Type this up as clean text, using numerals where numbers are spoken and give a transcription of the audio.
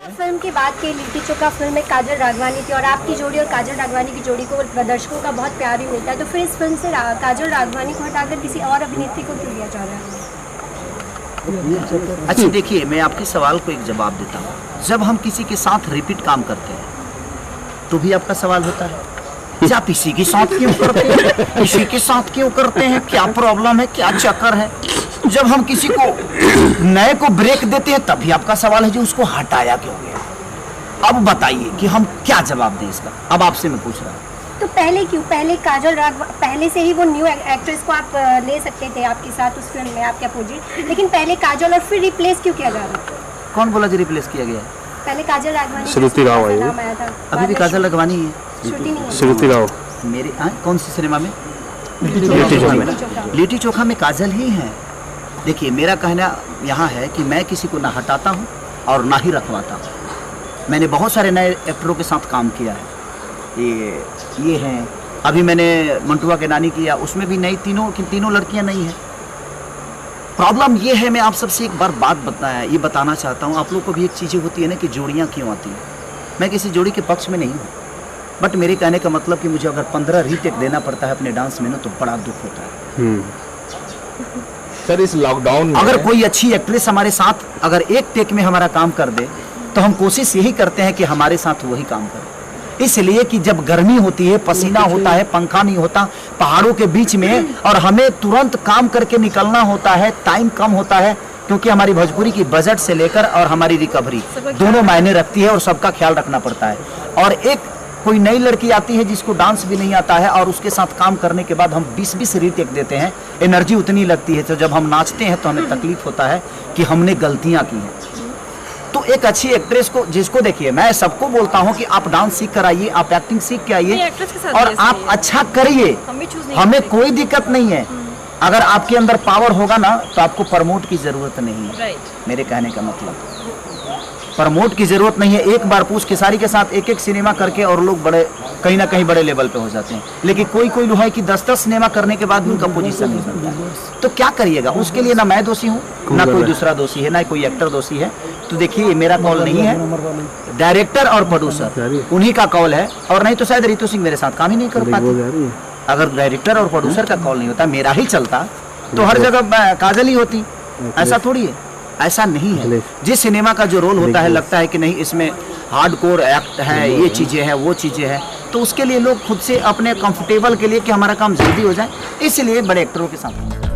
Film की बात की लिट्टी चोखा फिल्म में काजल राघवानी थी और आपकी जोड़ी और काजल राघवानी की जोड़ी को दर्शकों का बहुत प्यार भी मिलता है, तो फिर इस फिल्म से काजल राघवानी को हटाकर किसी और अभिनेत्री को क्यों लिया जा रहा है? अच्छा देखिए, मैं आपके सवाल को एक जवाब देता हूँ। जब हम किसी के साथ रिपीट काम करते हैं तो भी आपका सवाल होता है, आप इसी के साथ क्यों करते हैं, इसी के साथ क्यों करते हैं, क्या प्रॉब्लम है, क्या चक्कर है। जब हम किसी को नए को ब्रेक देते हैं तभी आपका सवाल है जो उसको हटाया क्यों गया। अब बताइए कि हम क्या जवाब दें इसका। अब आपसे मैं पूछ रहा हूँ, तो पहले क्यों, पहले से ही वो न्यू एक्ट्रेस को आप ले सकते थे आपके साथ उस फिल्म में, आपके अपोजिट, लेकिन पहले काजल और फिर रिप्लेस क्यों किया जा रहा है? कौन बोला जी रिप्लेस किया गया? पहले काजल राघवानी, श्रुति राव आई नाम आया था, अभी भी काजल राघवानी है। श्रुति नहीं है। श्रुति राव मेरे कौन सी सिनेमा में? चोखा। लिट्टी चोखा में काजल ही है। देखिए, मेरा कहना यहाँ है कि मैं किसी को ना हटाता हूँ और ना ही रखवाता हूँ। मैंने बहुत सारे नए एक्टरों के साथ काम किया है। ये हैं, अभी मैंने मंटुआ के नानी किया, उसमें भी नई तीनों लड़कियाँ नई हैं। प्रॉब्लम ये है, मैं आप सबसे एक बार बात ये बताना चाहता हूँ। आप लोग को भी एक चीज़ें होती है ना कि जोड़ियाँ क्यों आती हैं। मैं किसी जोड़ी के पक्ष में नहीं हूँ, बट मेरे कहने का मतलब कि मुझे अगर 15 रीटेक देना पड़ता है अपने डांस में ना, तो बड़ा दुख होता है। सर, इस लॉकडाउन में अगर कोई अच्छी एक्ट्रेस हमारे साथ अगर एक टेक में हमारा काम कर दे तो हम कोशिश यही करते हैं कि हमारे साथ वही काम करे। इसलिए कि जब गर्मी होती है, पसीना होता है, पंखा नहीं होता, पहाड़ों के बीच में, और हमें तुरंत काम करके निकलना होता है, टाइम कम होता है, क्योंकि हमारी भोजपुरी की बजट से लेकर और हमारी रिकवरी दोनों मायने रखती है और सबका ख्याल रखना पड़ता है। और एक कोई नई लड़की आती है जिसको डांस भी नहीं आता है और उसके साथ काम करने के बाद हम 20-20 रीटेक देते हैं, एनर्जी उतनी लगती है, तो जब हम नाचते हैं तो हमें तकलीफ होता है कि हमने गलतियां की हैं। तो एक अच्छी एक्ट्रेस को, जिसको देखिए, मैं सबको बोलता हूं कि आप डांस सीख कर आइए, आप एक्टिंग सीख के आइए और आप अच्छा करिए, हमें कोई दिक्कत नहीं है। अगर आपके अंदर पावर होगा ना तो आपको प्रमोट की जरूरत नहीं है। मेरे कहने का मतलब, प्रमोट की जरूरत नहीं है। एक बार पूछ खेसारी के साथ एक सिनेमा करके और लोग बड़े कहीं ना कहीं बड़े लेवल पे हो जाते हैं, लेकिन कोई लोग है कि 10 सिनेमा करने के बाद भी उनका पोजीशन नहीं बनता है। तो क्या करिएगा, उसके लिए ना मैं दोषी हूँ, ना कोई दूसरा दोषी है, ना कोई एक्टर दोषी है। तो देखिए, मेरा कॉल नहीं है, डायरेक्टर और प्रोड्यूसर उन्हीं का कॉल है, और नहीं तो शायद रितु सिंह मेरे साथ काम ही नहीं कर पाती। अगर डायरेक्टर और प्रोड्यूसर का कॉल नहीं होता, मेरा ही चलता, तो हर जगह काजल ही होती। ऐसा थोड़ी है, ऐसा नहीं है। जिस सिनेमा का जो रोल होता है, लगता है कि नहीं इसमें हार्डकोर एक्ट है, ये चीज़ें हैं, वो चीज़ें हैं, तो उसके लिए लोग खुद से अपने कंफर्टेबल के लिए कि हमारा काम जल्दी हो जाए, इसलिए बड़े एक्टरों के साथ